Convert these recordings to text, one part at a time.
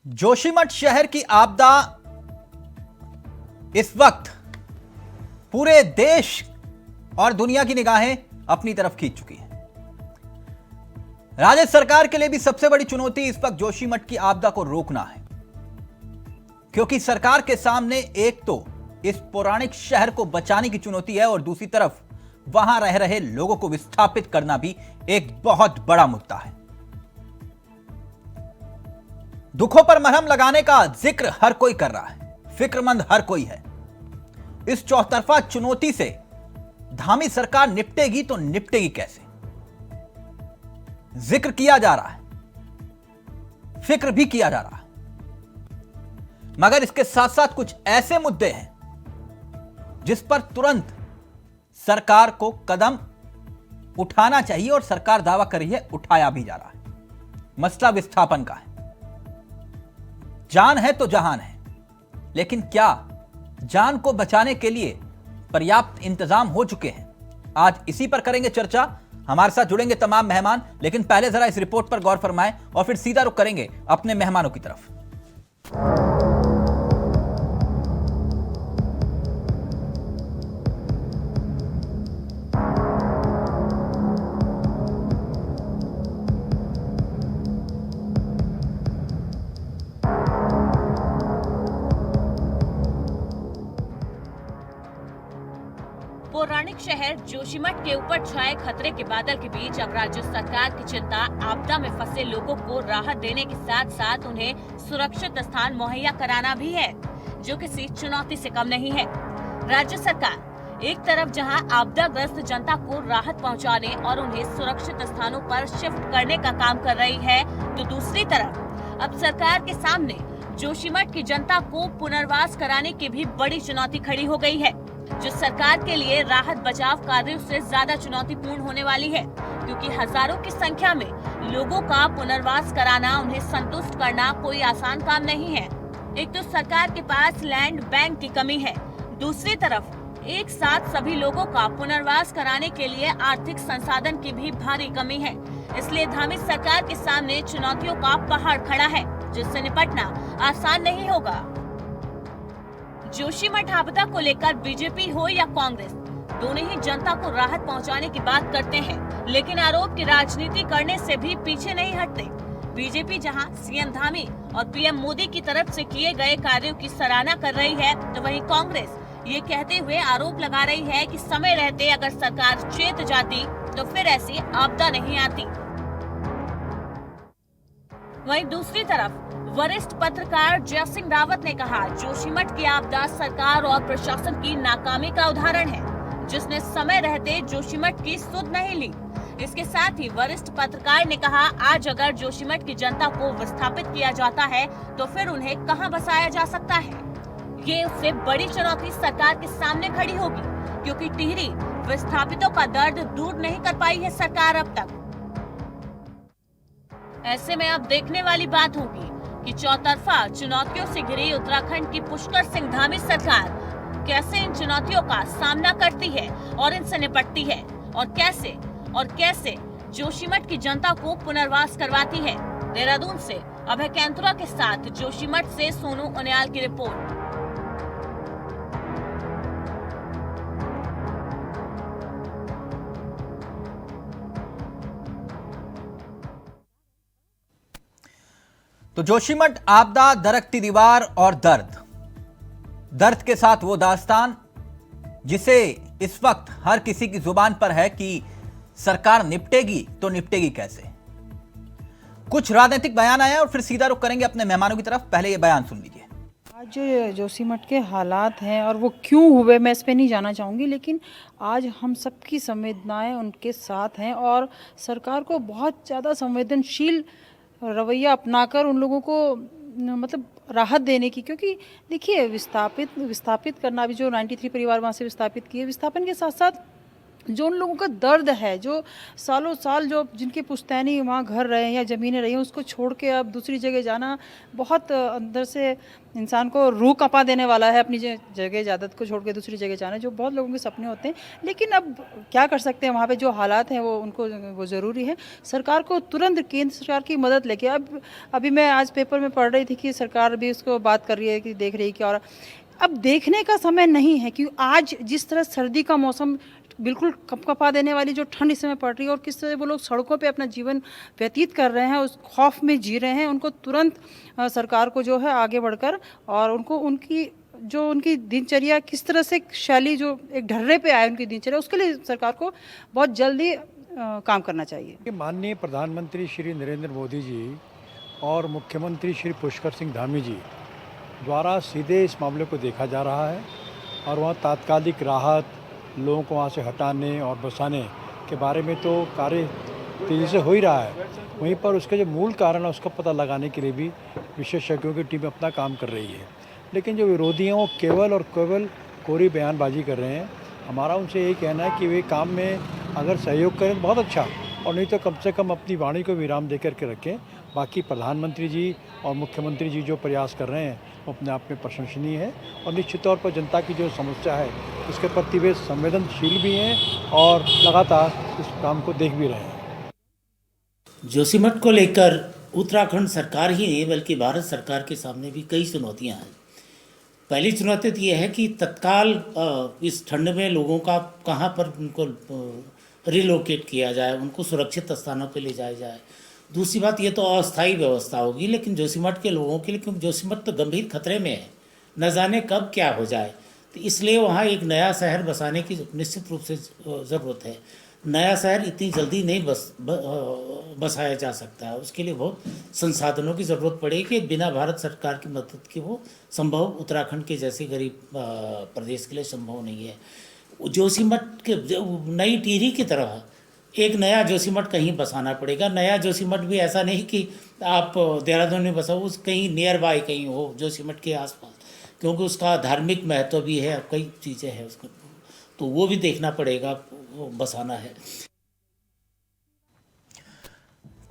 जोशीमठ शहर की आपदा इस वक्त पूरे देश और दुनिया की निगाहें अपनी तरफ खींच चुकी हैं। राज्य सरकार के लिए भी सबसे बड़ी चुनौती इस वक्त जोशीमठ की आपदा को रोकना है, क्योंकि सरकार के सामने एक तो इस पौराणिक शहर को बचाने की चुनौती है और दूसरी तरफ वहां रह रहे लोगों को विस्थापित करना भी एक बहुत बड़ा मुद्दा है। दुखों पर मरहम लगाने का जिक्र हर कोई कर रहा है, फिक्रमंद हर कोई है। इस चौतरफा चुनौती से धामी सरकार निपटेगी तो निपटेगी कैसे? जिक्र किया जा रहा है, फिक्र भी किया जा रहा है, मगर इसके साथ साथ कुछ ऐसे मुद्दे हैं जिस पर तुरंत सरकार को कदम उठाना चाहिए और सरकार दावा कर रही है, उठाया भी जा रहा है। मसला विस्थापन का है। जान है तो जहान है, लेकिन क्या जान को बचाने के लिए पर्याप्त इंतजाम हो चुके हैं? आज इसी पर करेंगे चर्चा। हमारे साथ जुड़ेंगे तमाम मेहमान, लेकिन पहले जरा इस रिपोर्ट पर गौर फरमाएं और फिर सीधा रुख करेंगे अपने मेहमानों की तरफ। पौराणिक शहर जोशीमठ के ऊपर छाए खतरे के बादल के बीच अब राज्य सरकार की चिंता आपदा में फंसे लोगों को राहत देने के साथ साथ उन्हें सुरक्षित स्थान मुहैया कराना भी है, जो किसी चुनौती से कम नहीं है। राज्य सरकार एक तरफ जहां आपदाग्रस्त जनता को राहत पहुंचाने और उन्हें सुरक्षित स्थानों पर शिफ्ट करने का काम कर रही है, तो दूसरी तरफ अब सरकार के सामने जोशीमठ की जनता को पुनर्वास कराने की भी बड़ी चुनौती खड़ी हो गई है, जो सरकार के लिए राहत बचाव कार्यों से ज्यादा चुनौतीपूर्ण होने वाली है, क्योंकि हजारों की संख्या में लोगों का पुनर्वास कराना, उन्हें संतुष्ट करना कोई आसान काम नहीं है। एक तो सरकार के पास लैंड बैंक की कमी है, दूसरी तरफ एक साथ सभी लोगों का पुनर्वास कराने के लिए आर्थिक संसाधन की भी भारी कमी है। इसलिए धामी सरकार के सामने चुनौतियों का पहाड़ खड़ा है, जिससे निपटना आसान नहीं होगा। जोशीमठ आपदा को लेकर बीजेपी हो या कांग्रेस, दोनों ही जनता को राहत पहुंचाने की बात करते हैं, लेकिन आरोप की राजनीति करने से भी पीछे नहीं हटते। बीजेपी जहां सीएम धामी और पीएम मोदी की तरफ से किए गए कार्यों की सराहना कर रही है, तो वहीं कांग्रेस ये कहते हुए आरोप लगा रही है कि समय रहते अगर सरकार चेत जाती तो फिर ऐसी आपदा नहीं आती। वहीं दूसरी तरफ वरिष्ठ पत्रकार जय सिंह रावत ने कहा, जोशीमठ की आपदा सरकार और प्रशासन की नाकामी का उदाहरण है, जिसने समय रहते जोशीमठ की सुध नहीं ली। इसके साथ ही वरिष्ठ पत्रकार ने कहा, आज अगर जोशीमठ की जनता को विस्थापित किया जाता है तो फिर उन्हें कहां बसाया जा सकता है? ये उससे बड़ी चुनौती सरकार के सामने खड़ी होगी, क्योंकि टिहरी विस्थापितों का दर्द दूर नहीं कर पाई है सरकार अब तक। ऐसे में अब देखने वाली बात होगी कि चौतरफा चुनौतियों से घिरी उत्तराखंड की पुष्कर सिंह धामी सरकार कैसे इन चुनौतियों का सामना करती है और इनसे निपटती है, और कैसे जोशीमठ की जनता को पुनर्वास करवाती है। देहरादून से अभय कैंथुरा के साथ जोशीमठ से सोनू उनियाल की रिपोर्ट। तो जोशीमठ आपदा, दरकती दीवार और दर्द के साथ वो दास्तान जिसे इस वक्त हर किसी की जुबान पर है कि सरकार निपटेगी तो निपटेगी कैसे। कुछ राजनीतिक बयान आया और फिर सीधा रुख करेंगे अपने मेहमानों की तरफ। पहले ये बयान सुन लीजिए। आज जो जोशीमठ के हालात हैं और वो क्यों हुए, मैं इस पे नहीं जाना चाहूँगी, लेकिन आज हम सबकी संवेदनाएं उनके साथ हैं और सरकार को बहुत ज़्यादा संवेदनशील रवैया अपनाकर उन लोगों को मतलब राहत देने की, क्योंकि देखिए विस्थापित करना, अभी जो 93 परिवार वहाँ से विस्थापित किए, विस्थापन के साथ साथ जो उन लोगों का दर्द है, जो सालों साल जो जिनके पुश्तैनी वहाँ घर रहे हैं या ज़मीनें रही हैं, उसको छोड़ के अब दूसरी जगह जाना बहुत अंदर से इंसान को रूह कँपा देने वाला है। अपनी जगह ज़्यादत को छोड़ के दूसरी जगह जाना, जो बहुत लोगों के सपने होते हैं। लेकिन अब क्या कर सकते हैं, वहाँ पे जो हालात हैं वो ज़रूरी है। सरकार को तुरंत केंद्र सरकार की मदद लेके, अब अभी मैं आज पेपर में पढ़ रही थी कि सरकार भी उसको बात कर रही है कि देख रही है कि, और अब देखने का समय नहीं है कि आज जिस तरह सर्दी का मौसम बिल्कुल कपकपा देने वाली जो ठंड इस समय पड़ रही है, और किस तरह वो लोग सड़कों पे अपना जीवन व्यतीत कर रहे हैं, उस खौफ में जी रहे हैं, उनको तुरंत सरकार को जो है आगे बढ़कर और उनको उनकी दिनचर्या किस तरह से शैली जो एक ढर्रे पे आए उनकी दिनचर्या, उसके लिए सरकार को बहुत जल्दी काम करना चाहिए। माननीय प्रधानमंत्री श्री नरेंद्र मोदी जी और मुख्यमंत्री श्री पुष्कर सिंह धामी जी द्वारा सीधे इस मामले को देखा जा रहा है और वहाँ तात्कालिक राहत, लोगों को वहाँ से हटाने और बसाने के बारे में तो कार्य तेज़ी से हो ही रहा है। वहीं पर उसके जो मूल कारण है उसका पता लगाने के लिए भी विशेषज्ञों की टीम अपना काम कर रही है। लेकिन जो विरोधी हैं वो केवल और केवल कोरी बयानबाजी कर रहे हैं। हमारा उनसे यही कहना है कि वे काम में अगर सहयोग करें तो बहुत अच्छा, और नहीं तो कम से कम अपनी वाणी को विराम दे करके रखें। बाकी प्रधानमंत्री जी और मुख्यमंत्री जी जो प्रयास कर रहे हैं वो अपने आप में प्रशंसनीय है, और निश्चित तौर पर जनता की जो समस्या है उसके प्रति वे संवेदनशील भी हैं और लगातार इस काम को देख भी रहे हैं। जोशीमठ को लेकर उत्तराखंड सरकार ही नहीं बल्कि भारत सरकार के सामने भी कई चुनौतियां हैं। पहली चुनौती तो यह है कि तत्काल इस ठंड में लोगों का कहाँ पर उनको रिलोकेट किया जाए, उनको सुरक्षित स्थानों पर ले जाया जाए। दूसरी बात, ये तो अस्थायी व्यवस्था होगी, लेकिन जोशीमठ के लोगों के लिए, क्योंकि जोशीमठ तो गंभीर खतरे में है, न जाने कब क्या हो जाए, तो इसलिए वहाँ एक नया शहर बसाने की निश्चित रूप से ज़रूरत है। नया शहर इतनी जल्दी नहीं बसाया जा सकता है, उसके लिए बहुत संसाधनों की ज़रूरत पड़ेगी। बिना भारत सरकार की मदद के वो संभव उत्तराखंड के जैसे गरीब प्रदेश के लिए संभव नहीं है। जोशीमठ के नई टिहरी की तरह एक नया जोशीमठ कहीं बसाना पड़ेगा। नया जोशीमठ भी ऐसा नहीं कि आप देहरादून में बसाओ, उस कहीं नियर बाय कहीं हो जोशीमठ के आसपास, क्योंकि उसका धार्मिक महत्व भी है, कई चीज़ें हैं उसको, तो वो भी देखना पड़ेगा, वो बसाना है।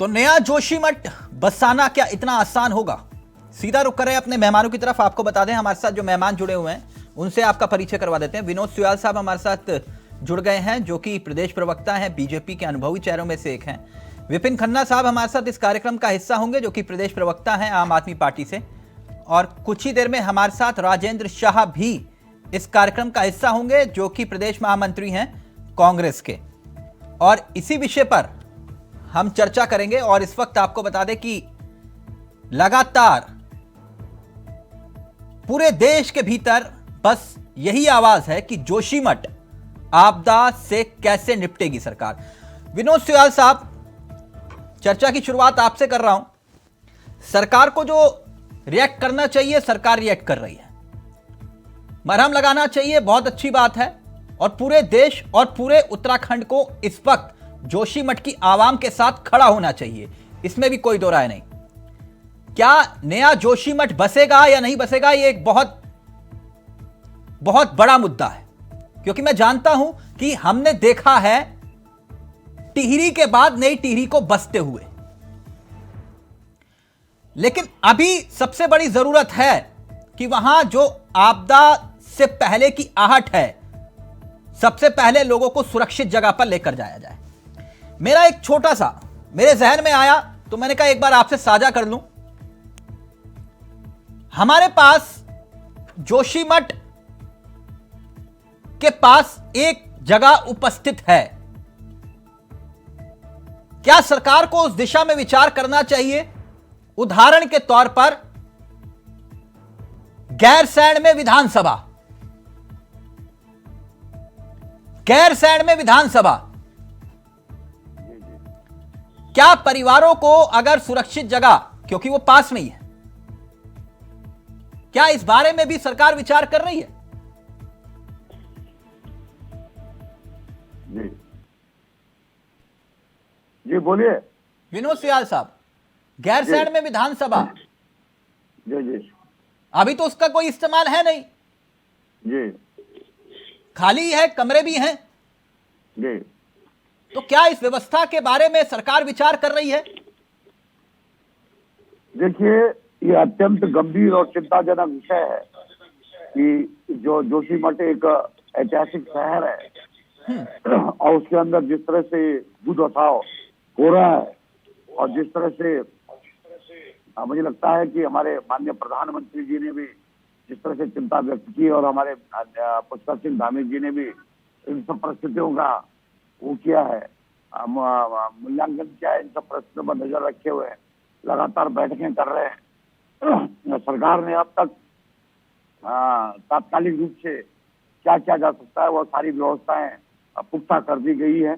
तो नया जोशीमठ बसाना क्या इतना आसान होगा? सीधा रुक करें अपने मेहमानों की तरफ। आपको बता दें हमारे साथ जो मेहमान जुड़े हुए हैं उनसे आपका परिचय करवा देते हैं। विनोद सुयाल साहब हमारे साथ जुड़ गए हैं, जो कि प्रदेश प्रवक्ता हैं, बीजेपी के अनुभवी चेहरों में से एक हैं। विपिन खन्ना साहब हमारे साथ इस कार्यक्रम का हिस्सा होंगे, जो कि प्रदेश प्रवक्ता हैं आम आदमी पार्टी से। और कुछ ही देर में हमारे साथ राजेंद्र शाह भी इस कार्यक्रम का हिस्सा होंगे, जो कि प्रदेश महामंत्री हैं कांग्रेस के। और इसी विषय पर हम चर्चा करेंगे। और इस वक्त आपको बता दें कि लगातार पूरे देश के भीतर बस यही आवाज है कि जोशीमठ आपदा से कैसे निपटेगी सरकार। विनोद सुयाल साहब, चर्चा की शुरुआत आपसे कर रहा हूं। सरकार को जो रिएक्ट करना चाहिए सरकार रिएक्ट कर रही है, मरहम लगाना चाहिए, बहुत अच्छी बात है। और पूरे देश और पूरे उत्तराखंड को इस वक्त जोशीमठ की आवाम के साथ खड़ा होना चाहिए, इसमें भी कोई दो राय नहीं। क्या नया जोशीमठ बसेगा या नहीं बसेगा, यह एक बहुत बहुत बड़ा मुद्दा है, क्योंकि मैं जानता हूं कि हमने देखा है टिहरी के बाद नई टिहरी को बसते हुए। लेकिन अभी सबसे बड़ी जरूरत है कि वहां जो आपदा से पहले की आहट है, सबसे पहले लोगों को सुरक्षित जगह पर लेकर जाया जाए। मेरा एक छोटा सा मेरे जहन में आया तो मैंने कहा एक बार आपसे साझा कर लूं। हमारे पास जोशीमठ के पास एक जगह उपस्थित है, क्या सरकार को उस दिशा में विचार करना चाहिए? उदाहरण के तौर पर गैरसैंण में विधानसभा, गैरसैंण में विधानसभा, क्या परिवारों को अगर सुरक्षित जगह, क्योंकि वो पास में ही है, क्या इस बारे में भी सरकार विचार कर रही है? जी जी बोलिए। विनोद सुयाल साहब, गैरसैंण में विधानसभा, जी जी अभी तो उसका कोई इस्तेमाल है नहीं, जी खाली है, कमरे भी हैं। जी तो क्या इस व्यवस्था के बारे में सरकार विचार कर रही है? देखिए, ये अत्यंत गंभीर और चिंताजनक विषय है कि जो जोशीमठ एक ऐतिहासिक शहर है और उसके अंदर जिस तरह से दूध उठाव हो रहा है और जिस तरह से मुझे लगता है कि हमारे माननीय प्रधानमंत्री जी ने भी जिस तरह से चिंता व्यक्त की और हमारे पुष्कर सिंह धामी जी ने भी इन सब परिस्थितियों का वो किया है, मूल्यांकन किया है, इन सब परिस्थितियों पर नजर रखे हुए लगातार बैठकें कर रहे हैं। सरकार ने अब तक तात्कालिक रूप से क्या किया जा सकता है वो सारी व्यवस्थाएं पुख्ता कर दी गई है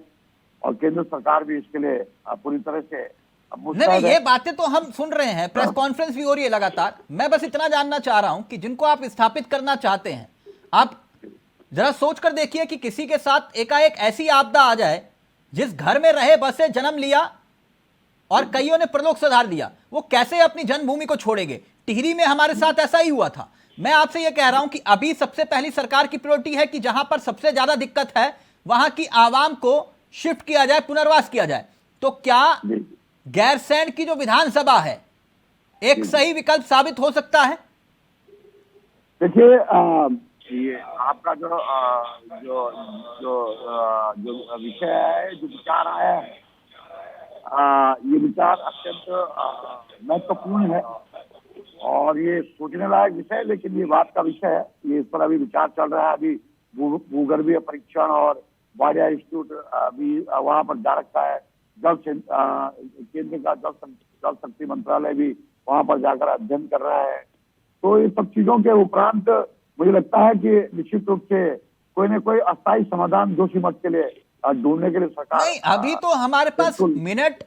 और केंद्र सरकार भी इसके लिए पूरी तरह से नहीं, ये बातें तो हम सुन रहे हैं, प्रेस कॉन्फ्रेंस भी हो रही है लगातार। मैं बस इतना जानना चाह रहा हूं कि जिनको आप स्थापित करना चाहते हैं, आप जरा सोच कर देखिए कि किसी के साथ एकाएक ऐसी आपदा आ जाए, जिस घर में रहे बसे जन्म लिया और कईयों ने प्रलोक सुधार दिया, वो कैसे अपनी जन्मभूमि को छोड़ेंगे? टिहरी में हमारे साथ ऐसा ही हुआ था। मैं आपसे यह कह रहा हूं कि अभी सबसे पहली सरकार की प्रायोरिटी है कि जहां पर सबसे ज्यादा दिक्कत है वहां की आवाम को शिफ्ट किया जाए, पुनर्वास किया जाए। तो क्या गैरसैंण की जो विधानसभा है एक सही विकल्प साबित हो सकता है? देखिए, ये आपका जो विषय है, जो विचार आया है, ये विचार अत्यंत महत्वपूर्ण है और ये सोचने लायक विषय है। लेकिन ये बात का विषय है, ये इस पर अभी विचार चल रहा है। अभी भूगर्भीय परीक्षण और वाडिया इंस्टीट्यूट भी वहां पर जा रखा है। केंद्र का जल शक्ति मंत्रालय भी वहां पर जाकर अध्ययन कर रहा है। तो ये सब चीजों के उपरांत मुझे लगता है कि निश्चित रूप से कोई न कोई अस्थायी समाधान जोशीमठ के लिए ढूंढने के लिए सरकार नहीं, अभी तो हमारे पास मिनट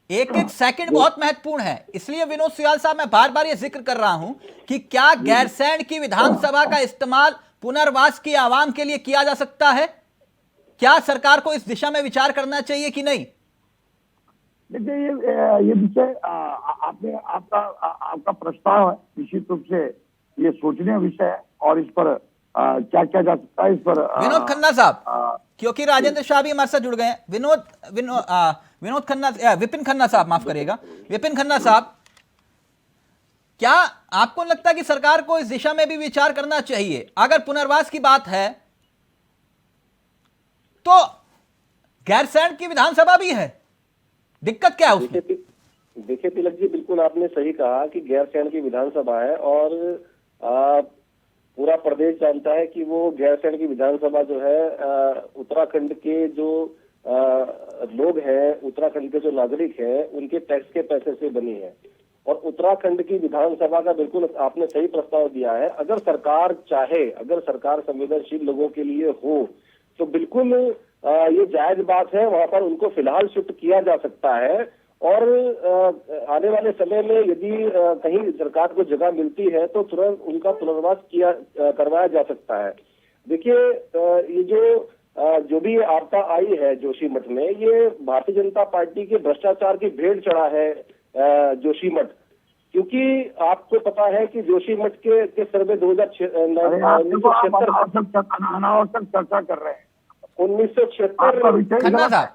एक एक सेकंड बहुत महत्वपूर्ण है। इसलिए विनोद सुयाल साहब, मैं बार बार ये जिक्र कर रहा हूं कि क्या गैरसैंण की विधानसभा का इस्तेमाल पुनर्वास की आवाम के लिए किया जा सकता है? क्या सरकार को इस दिशा में विचार करना चाहिए कि नहीं? देखिए, ये विषय आपका प्रस्ताव है, निश्चित रूप से ये सोचनीय विषय है और इस पर क्या किया जा सकता है, इस पर विनोद खन्ना साहब, क्योंकि राजेंद्र शाह भी हमारे साथ जुड़ गए हैं। विनोद खन्ना, विपिन खन्ना साहब, माफ करिएगा, विपिन खन्ना साहब, क्या आपको लगता है कि सरकार को इस दिशा में भी विचार करना चाहिए? अगर पुनर्वास की बात है तो गैरसैंण की विधानसभा भी है, दिक्कत क्या है उसमें? देखिए तिलक जी, बिल्कुल आपने सही कहा कि गैरसैंण की विधानसभा है और पूरा प्रदेश जानता है कि वो गैरसैंण की विधानसभा जो है उत्तराखंड के जो लोग हैं, उत्तराखंड के जो नागरिक हैं, उनके टैक्स के पैसे से बनी है। और उत्तराखंड की विधानसभा का बिल्कुल आपने सही प्रस्ताव दिया है। अगर सरकार चाहे, अगर सरकार संवेदनशील लोगों के लिए हो तो बिल्कुल ये जायज बात है, वहां पर उनको फिलहाल शिफ्ट किया जा सकता है। और आने वाले समय में यदि कहीं सरकार को जगह मिलती है तो तुरंत उनका पुनर्वास करवाया जा सकता है। देखिए, ये जो भी आपदा आई है जोशीमठ में, ये भारतीय जनता पार्टी के भ्रष्टाचार की भेंट चढ़ा है जोशीमठ। क्योंकि आपको पता है कि जोशीमठ के सर्वे 1976 अनावश्यक चर्चा कर रहे हैं। 1976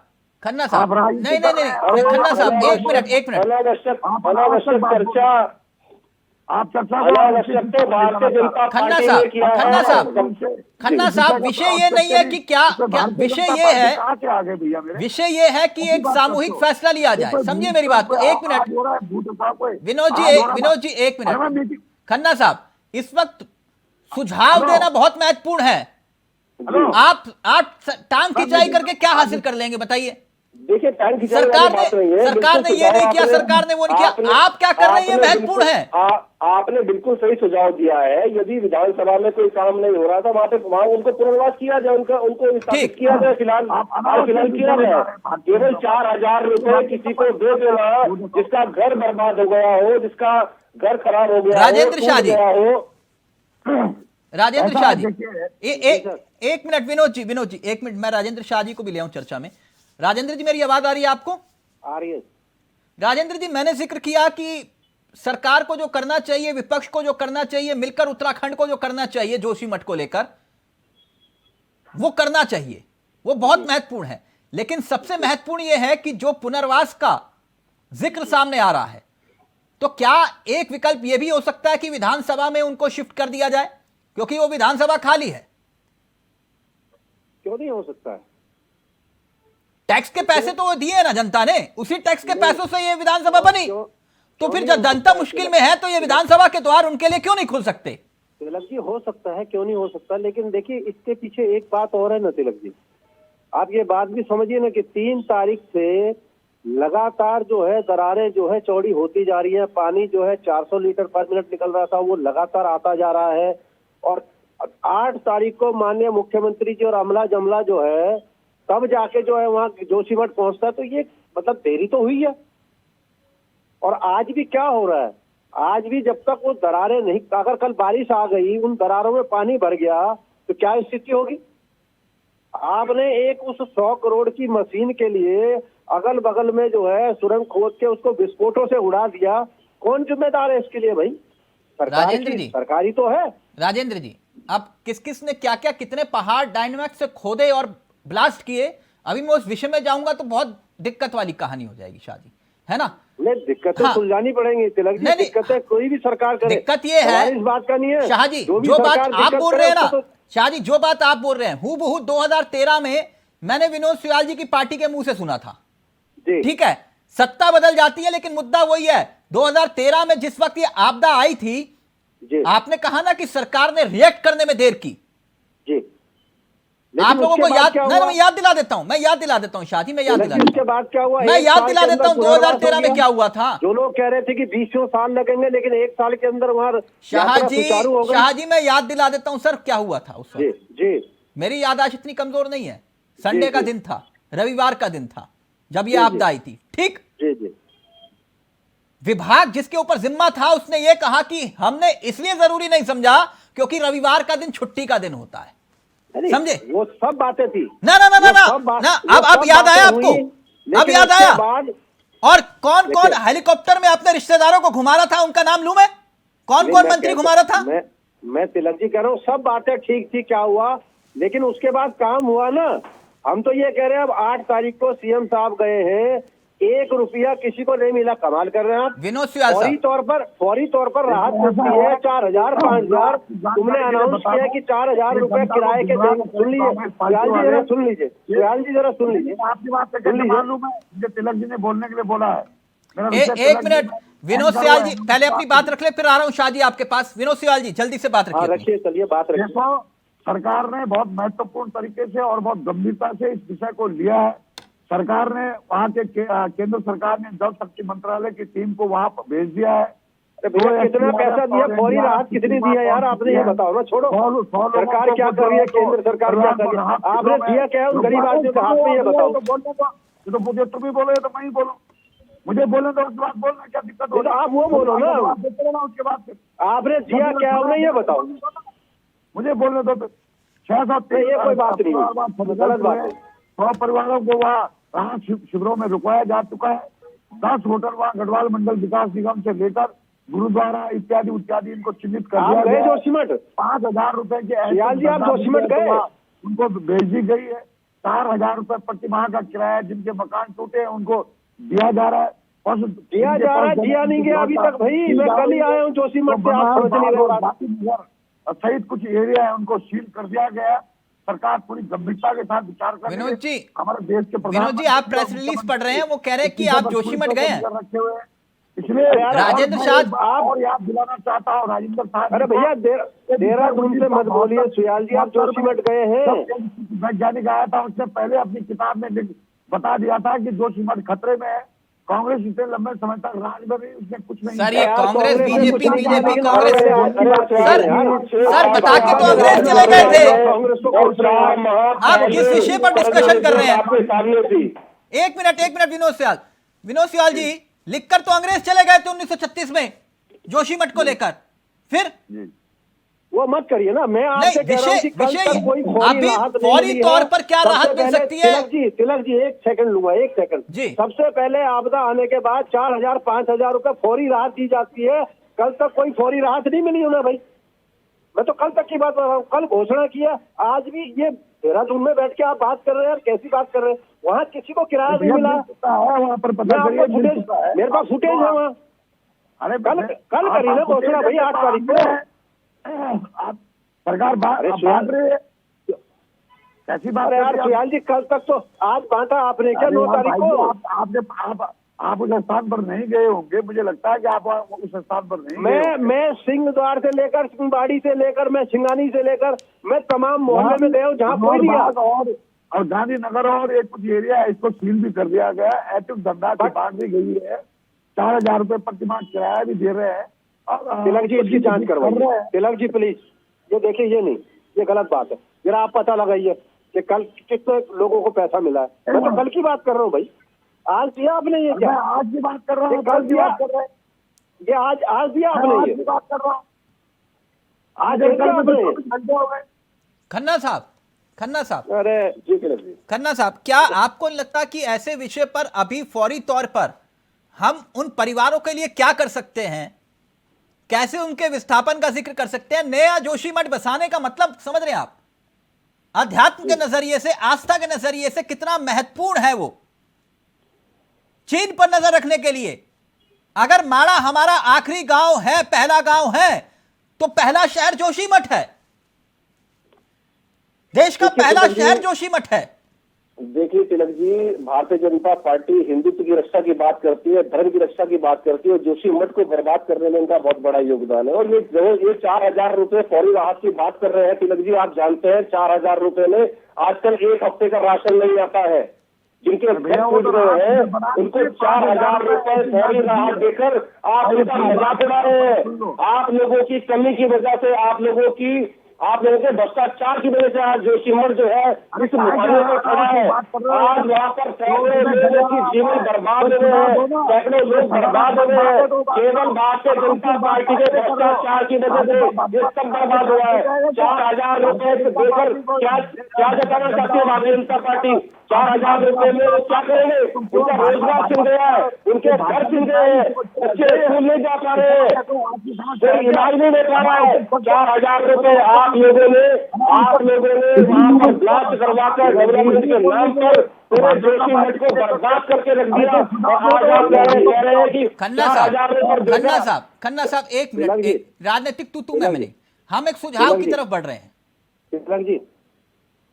खन्ना साहब, नहीं, खन्ना साहब, एक मिनट, अनावश्यक चर्चा, आप चर्चा तो भारतीय जनता पार्टी ने किया है। खन्ना साहब, विषय ये नहीं है कि क्या विषय ये है, विषय ये है कि एक सामूहिक फैसला लिया जाए। समझिए मेरी बात को। एक मिनट विनोद जी, एक मिनट। खन्ना साहब, इस वक्त सुझाव देना बहुत महत्वपूर्ण है। आप टांग खिंचाई करके क्या हासिल कर लेंगे, बताइए? देखिए, सरकार ने ये नहीं किया, सरकार ने वो नहीं किया, आप क्या कर रही है महत्वपूर्ण है। आपने बिल्कुल सही सुझाव दिया है। यदि विधानसभा में कोई काम नहीं हो रहा था वहाँ उनको पुनर्वास किया जाए, उनको विस्थापित किया जाए। फिलहाल किया गया केवल 4,000 रुपए किसी को दे देना, जिसका घर बर्बाद हो गया हो, जिसका घर खराब हो गया, राजेंद्र शाह जी, एक मिनट। विनोद जी, एक मिनट, मैं राजेंद्र शाह जी को भी ले आऊं चर्चा में। राजेंद्र जी, मेरी आवाज आ रही है आपको? आ रही है। राजेंद्र जी, मैंने जिक्र किया कि सरकार को जो करना चाहिए, विपक्ष को जो करना चाहिए, मिलकर उत्तराखंड को जो करना चाहिए जोशीमठ को लेकर, वो करना चाहिए। वो बहुत महत्वपूर्ण है, लेकिन सबसे महत्वपूर्ण यह है कि जो पुनर्वास का जिक्र सामने आ रहा है, तो क्या एक विकल्प यह भी हो सकता है कि विधानसभा में उनको शिफ्ट कर दिया जाए, क्योंकि वो विधानसभा खाली है? क्यों नहीं हो सकता है? टैक्स के पैसे तो वो दिए ना जनता ने, उसी टैक्स के पैसों से ये विधानसभा बनी। तो फिर जब जनता मुश्किल में है तो ये विधानसभा के द्वार उनके लिए क्यों नहीं खुल सकते? तिलक जी, हो सकता है, क्यों नहीं हो सकता, लेकिन देखिए इसके पीछे एक बात और है ना तिलक जी, आप ये बात भी समझिए ना कि 3 तारीख से लगातार जो है दरारें जो है चौड़ी होती जा रही है। पानी जो है 400 लीटर पर मिनट निकल रहा था, वो लगातार आता जा रहा है। और 8 तारीख को माननीय मुख्यमंत्री जी और अमला जमला जो है तब जाके जो है वहाँ जोशीमठ पहुंचता है, तो ये मतलब देरी तो हुई है। और आज भी क्या हो रहा है, आज भी जब तक वो दरारें नहीं, अगर कल बारिश आ गई, उन दरारों में पानी भर गया तो क्या स्थिति होगी? आपने एक उस 100 करोड़ की मशीन के लिए अगल बगल में जो है सुरंग खोद के उसको विस्फोटों से उड़ा दिया, कौन जिम्मेदार है इसके लिए भाई? राजेंद्र जी, सरकारी तो है। राजेंद्र जी, अब किस किस ने क्या क्या कितने पहाड़ डायनामैक्स से खोदे और ब्लास्ट किए, अभी मैं उस विषय में जाऊंगा तो बहुत दिक्कत वाली कहानी हो जाएगी शादी, है ना? नहीं, दिक्कतें हाँ। सुलझानी पड़ेंगी तिलक जी, नहीं, दिक्कतें कोई भी सरकार करे, दिक्कत ये है इस बात का नहीं है शाह जी, जो भी जो बात सरकार आप दिक्कत बोल करे रहे हैं ना, उसको तो- शाह जी जो बात आप बोल रहे हैं हूबहू 2013 में मैंने विनोद सुयाल जी की पार्टी के मुंह से सुना था। जी ठीक है, सत्ता बदल जाती है लेकिन मुद्दा वही है। 2013 में जिस वक्त ये आपदा आई थी, जी आपने कहा ना कि सरकार ने रिएक्ट करने में देर की। जी, आप लोगों को याद, क्या नहीं मैं याद दिला देता हूं, मैं याद दिला देता हूं शादी, मैं याद दिला उसके देता बाद क्या हुआ? हूं, मैं एक याद साल दिला के देता अंदर हूं पुनर्वास 2013 हो में गया। क्या हुआ था। जो लोग कह रहे थे कि 20 साल लगेंगे, लेकिन 1 साल के अंदर वहां शाह जी, सुचारू हो गई। शाह जी मैं याद दिला देता हूं सर क्या हुआ था उस जी वक्त। जी मेरी याददाश्त इतनी कमजोर नहीं है। संडे जी, का जी। दिन था, रविवार का दिन था जब ये जी, आपदा आई थी। ठीक, जी जी विभाग जिसके ऊपर जिम्मा था उसने ये कहा कि हमने इसलिए जरूरी नहीं समझा क्योंकि रविवार का दिन छुट्टी का दिन होता है। अरे, समझे? वो सब बातें थी ना ना ना ना वो ना सब बात- ना, वो अब सब याद आया बातें आपको, हुई, अब लेकिन याद उसके आया। बाद और कौन कौन लेकिन- हेलीकॉप्टर में अपने रिश्तेदारों को घुमा रहा था, उनका नाम लूं मैं? कौन नहीं, कौन मैं मंत्री कहता- घुमा रहा था? मैं तिलक जी कह रहा हूँ सब बातें ठीक थी, क्या हुआ, लेकिन उसके बाद काम हुआ ना। हम तो ये कह रहे हैं अब 8 तारीख को सीएम साहब गए हैं, 1 रुपया किसी को नहीं मिला, कमाल कर रहे हैं आप। विनोद सुयाल फौरी साहब, तौर पर राहत मिलती है 4000 5000, तुमने अनाउंस किया कि 4000 रुपए किराए के देंगे। सुन लीजिए सुयाल जी, जरा सुन लीजिए, सुयाल जी जरा सुन लीजिए, आपकी बात से सुन कैसे लीजिए। मान लूं मैं? मुझे तिलक जी ने बोलने के लिए बोला है। मेरा विषय एक तिलक जी मिनट ने- विनोद सुयाल जी, पहले अपनी बात रख ले, फिर आ रहा हूं शाह जी आपके पास। विनोद सुयाल जी जल्दी से बात हाँ रखिए। रखिए, चलिए बात रखिए। देखो, सरकार ने बहुत महत्वपूर्ण तरीके से और बहुत गंभीरता से इस विषय को लिया है। सरकार ने वहाँ के केंद्र सरकार ने जल शक्ति मंत्रालय की टीम को वहाँ भेज दिया है। अरे भैया, कितना पैसा दिया, फौरी राहत कितनी दी है यार, आपने ये बताओ ना। छोड़ो सरकार क्या कर रही है, केंद्र सरकार क्या कर रही है, आपने दिया क्या है उन गरीब आदमियों के हाथ में, ये बताओ। तो मुझे तुम ही बोलो तो मैं ही बोलूं, मुझे बोले तो उसके बाद बोलना, क्या दिक्कत हो तो आप वो बोलो ना, उसके बाद आपने दिया क्या है उन्हें ये बताओ। मुझे बोलने दो। 600 ये कोई बात नहीं है, गलत बात है। 100 परिवारों को वहाँ राहत शिविरों में रुकवाया जा चुका है। 10 होटल वहाँ गढ़वाल मंडल विकास निगम से लेकर गुरुद्वारा इत्यादि इत्यादि इनको चिन्हित कर दिया आप गए गया है। जोशीमठ? 5000 रुपए के ऐसे यार जी, आप जोशीमठ गए? उनको भेज दी गई है। 4000 रुपए प्रति माह का किराया जिनके मकान टूटे हैं उनको दिया जा रहा है। दिया जा रहा है, दिया नहीं गया अभी तक भाई। मैं कल ही आया हूँ जोशीमठ से, आप समझ नहीं रहे बात। सहित कुछ एरिया है उनको सील कर दिया गया है। सरकार पूरी गंभीरता के साथ विचार कर रही है। विनोद जी, हमारे देश के विनोद जी, आप प्रेस रिलीज पढ़ रहे हैं, वो कह रहे हैं कि आप जोशीमठ गए हैं। इसलिए राजेंद्र शाह, आप और याद दिलाना चाहता हूँ राजेंद्र साहब। अरे भैया, देहरादून से मत बोलिए सुयाल जी, आप जोशीमठ गए हैं। वैज्ञानिक आया था, उसने पहले अपनी किताब में बता दिया था कि जोशीमठ खतरे में है। कांग्रेस इतने लंबे समय तक राज में रही, उसने कुछ नहीं सर किया। ये कांग्रेस बीजेपी लेकिन कांग्रेस, सर सर बता के तो अंग्रेज चले गए थे। आप किस विषय पर डिस्कशन कर रहे हैं? एक मिनट विनोद सुयाल जी, लिखकर तो अंग्रेज चले गए थे 1936 में जोशीमठ को लेकर। फिर वो मत करिए ना, मैं नहीं, आपसे कह रहा हूं कि कल विषय तक कोई अभी राहत नहीं फौरी मिली तौर है। पर क्या सबसे राहत मिल पहले सकती है? तिलक जी 1 सेकंड लूंगा, 1 सेकंड जी। सबसे पहले आपदा आने के बाद 4000 5000 रुपए फौरी राहत दी जाती है। कल तक कोई फौरी राहत नहीं मिली उन्हें भाई। मैं तो कल तक की बात कर रहा हूँ, कल घोषणा किया, आज भी ये देहरादून में बैठ के आप बात कर रहे हैं यार, कैसी बात कर रहे हैं? वहाँ किसी को किराया नहीं मिला। वहाँ पर मैं पता आपको करिए, फुटेज, मेरे पास फुटेज है वहाँ। अरे कल करी ना घोषणा भाई, 8 तारीख को। आप सरकार बांट रही है, कैसी बात अरे है यार सुयाल जी, कल तक तो आज बांटा आपने क्या 9 तारीख को? आप उस स्थान पर नहीं गए होंगे, मुझे लगता है कि आप उस स्थान पर नहीं गए होंगे। मैं सिंह द्वार से लेकर, सिंहबाड़ी से लेकर, मैं सिंगानी से लेकर, मैं तमाम मोहल्ले में गया हूँ जहाँ कोई नहीं आया। और गांधीनगर और एक कुछ एरिया है, इसको सील भी कर दिया गया है। ऐतिक धंधा की बांट दी गई है, 4000 रुपए प्रति माह किराया भी दे रहे हैं। और तिलक जी इसकी जांच करवाइए, तिलक जी प्लीज। ये देखिए, ये नहीं, ये गलत बात है। जरा आप पता लगाइए कि कल कितने लोगों को पैसा मिला है। मैं तो कल की बात कर रहा हूँ भाई, आज दिया आपने ये क्या? आज की बात कर रहा हूँ, कल दिया, ये आज दिया आपने, ये बात कर रहा हूँ, आज दिया आपने। घंटे हो गए। खन्ना साहब, अरे जी तिलक जी, खन्ना साहब, क्या आपको लगता कि ऐसे विषय पर अभी फौरी तौर पर हम उन परिवारों के लिए क्या कर सकते हैं? कैसे उनके विस्थापन का जिक्र कर सकते हैं? नया जोशीमठ बसाने का मतलब समझ रहे हैं आप? अध्यात्म के नजरिए से, आस्था के नजरिए से कितना महत्वपूर्ण है वो चीन पर नजर रखने के लिए। अगर माड़ा हमारा आखिरी गांव है, पहला गांव है, तो पहला शहर जोशीमठ है, देश का पहला शहर जोशीमठ है। देखिए तिलक जी, भारतीय जनता पार्टी हिंदुत्व की रक्षा की बात करती है, धर्म की रक्षा की बात करती है, और जोशीमठ को बर्बाद करने में इनका बहुत बड़ा योगदान है। और ये 4000 रुपए फौरी राहत की बात कर रहे हैं तिलक जी, आप जानते हैं 4000 रुपए में आजकल एक हफ्ते का राशन नहीं आता है। जिनके घर टूट रहे हैं उनको 4000 रुपए फौरी राहत देकर आप उनका मजाक उड़ा रहे हैं। आप लोगों की कमी की वजह से, आप लोगों के भ्रष्टाचार की वजह से आज जोशीमठ जो है इस मुकाबले में खड़ा है। आज वहाँ पर सैकड़ों लोगों की जीवन बर्बाद हो रहे हैं, सैकड़ों लोग बर्बाद हो रहे हैं, केवल भारतीय जनता पार्टी के भ्रष्टाचार की वजह से ये सब बर्बाद हुआ है। 4000 रुपए देकर क्या जताना चाहती है भारतीय जनता पार्टी? 4000 रुपए में वो क्या करेंगे? उनका रोजगार छिन गया है, उनके घर छिन गए हैं, बच्चे स्कूल नहीं जा पा रहे हैं, कोई इलाज नहीं ले पा रहा है। 4000 रुपए आप लोगों ने वहाँ पर ब्लास्ट करवाकर डेवलपमेंट के नाम पर पूरे जोशीमठ को बर्बाद करके रख दिया। और आज आप कह रहे हैं कि खन्ना साहब, एक मिनट, राजनीतिक तू मैं नहीं, हम एक सुझाव की तरफ बढ़ रहे हैं। तिलक जी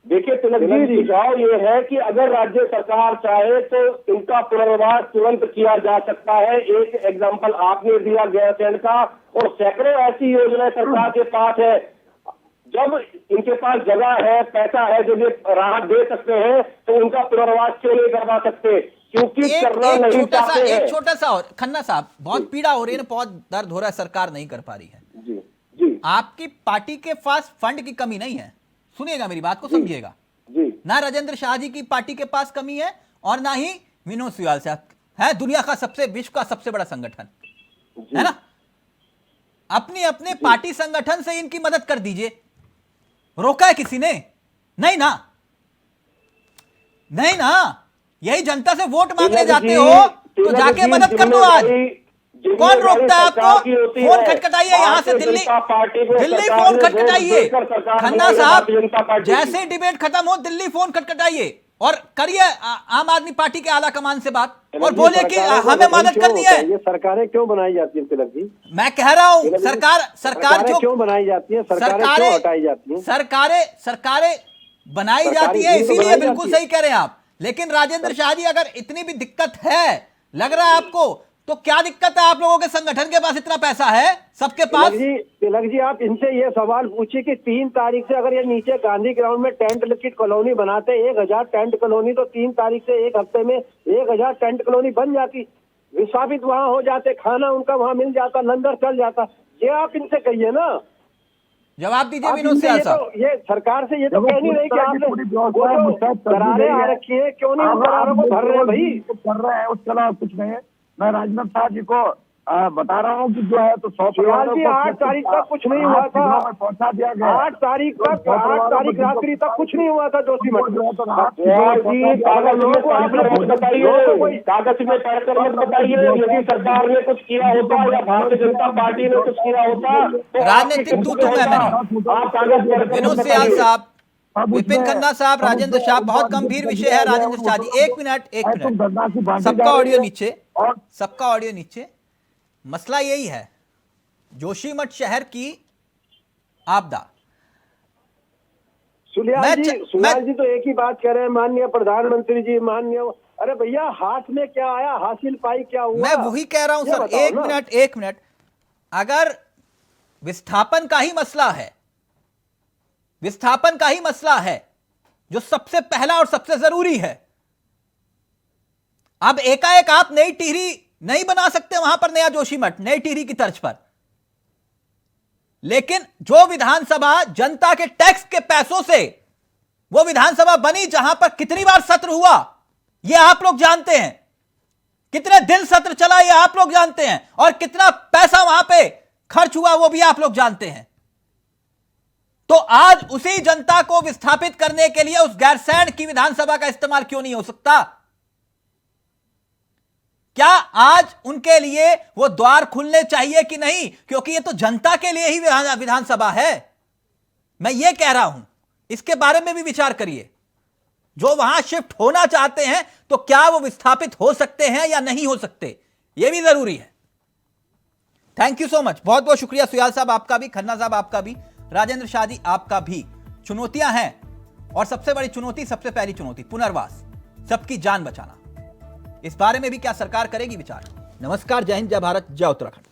देखिए, तिलक जी सुझाव ये है कि अगर राज्य सरकार चाहे तो इनका पुनर्वास तुरंत किया जा सकता है। एक एग्जाम्पल आपने दिया गैरसैंण का, और सैकड़ों ऐसी योजनाएं सरकार के पास है। जब इनके पास जगह है, पैसा है, जो ये राहत दे सकते हैं, तो उनका पुनर्वास क्यों नहीं करवा सकते? क्योंकि करना नहीं चाहते हैं। एक छोटा सा और, खन्ना साहब, बहुत पीड़ा हो रही है, बहुत दर्द हो रहा है, सरकार नहीं कर पा रही है। जी आपकी पार्टी के पास फंड की कमी नहीं है, सुनिएगा मेरी बात को, समझिएगा जी। ना राजेंद्र शाह जी की पार्टी के पास कमी है, और ना ही विनोद सुयाल से है। दुनिया का विश्व का सबसे बड़ा संगठन है ना, अपने पार्टी संगठन से इनकी मदद कर दीजिए। रोका है किसी ने? नहीं ना, यही जनता से वोट मांगने जाते हो तो जाके मदद कर दो। आज कौन रोकता है आपको? फोन खटखटाइए यहाँ से, दिल्ली फोन खटखटाइए। खन्ना साहब, जैसे डिबेट खत्म हो दिल्ली फोन खटखटाइए और करिए आम आदमी पार्टी के आला कमान से बात, और बोलिए कि हमें मदद कर दी है। ये सरकारें क्यों बनाई जाती है तिलक जी? मैं कह रहा हूं, सरकार क्यों बनाई जाती है? सरकारें क्यों हटाई जाती है? सरकारें बनाई जाती है, इसीलिए बिल्कुल सही कह रहे हैं आप। लेकिन राजेंद्र शाह जी, अगर इतनी भी दिक्कत है, लग रहा है आपको, तो क्या दिक्कत है? आप लोगों के संगठन के पास इतना पैसा है, सबके पास। तिलक जी आप इनसे ये सवाल पूछिए कि 3 तारीख से अगर ये नीचे गांधी ग्राउंड में टेंट लिखित कॉलोनी बनाते 1000 टेंट कॉलोनी, तो 3 तारीख से एक हफ्ते में 1000 टेंट कॉलोनी बन जाती, विस्थापित वहाँ हो जाते, खाना उनका वहाँ मिल जाता, लंगर चल जाता। ये आप इनसे कहिए ना, जवाब दीजिए विनोद सियाल साहब। ये सरकार से ये तो कह नहीं रही कि आपने करारे आ रखी है, क्यों नहीं उन करारों को भर रहे हैं भाई? कर रहे हैं, उसके अलावा कुछ नहीं है। मैं राजनाथ शाह जी को बता रहा हूँ कि जो है तो 100 जी 8 तारीख तक कुछ नहीं हुआ था, पहुंचा दिया गया। 8 तारीख रात्रि तक कुछ नहीं हुआ था जोशीमठ में। कागज में पढ़कर मत बताइए, यदि सरकार ने कुछ किया होता या भारतीय जनता पार्टी ने कुछ किया होता तो राजनीतिक तू मैं आप कागज विनोद सियाल साहब, विपिन खन्ना साहब, राजेंद्र शाह, बहुत गंभीर विषय है राजेंद्र शाह जी। एक मिनट, सबका ऑडियो नीचे, सबका ऑडियो नीचे। मसला यही है, जोशीमठ शहर की आपदा। सुलियाल जी तो एक ही बात कह रहे हैं, माननीय प्रधानमंत्री जी, माननीय। अरे भैया, हाथ में क्या आया, हासिल पाई क्या हुआ? मैं वही कह रहा हूं सर। एक मिनट, अगर विस्थापन का ही मसला है, विस्थापन का ही मसला है जो सबसे पहला और सबसे जरूरी है, अब एकाएक आप नई टिहरी नहीं बना सकते वहां पर, नया जोशीमठ नई टिहरी की तर्ज पर। लेकिन जो विधानसभा जनता के टैक्स के पैसों से वो विधानसभा बनी, जहां पर कितनी बार सत्र हुआ ये आप लोग जानते हैं, कितने दिन सत्र चला ये आप लोग जानते हैं, और कितना पैसा वहां पे खर्च हुआ वो भी आप लोग जानते हैं। तो आज उसी जनता को विस्थापित करने के लिए उस गैरसैंण की विधानसभा का इस्तेमाल क्यों नहीं हो सकता? क्या आज उनके लिए वो द्वार खुलने चाहिए कि नहीं? क्योंकि ये तो जनता के लिए ही विधानसभा है। मैं ये कह रहा हूं, इसके बारे में भी विचार करिए। जो वहां शिफ्ट होना चाहते हैं तो क्या वो विस्थापित हो सकते हैं या नहीं हो सकते, यह भी जरूरी है। थैंक यू सो मच, बहुत बहुत शुक्रिया सुयाल साहब आपका भी, खन्ना साहब आपका भी, राजेंद्र शाह जी आपका भी। चुनौतियां हैं, और सबसे बड़ी चुनौती, सबसे पहली चुनौती पुनर्वास, सबकी जान बचाना। इस बारे में भी क्या सरकार करेगी विचार? नमस्कार, जय हिंद, जय भारत, जय उत्तराखंड।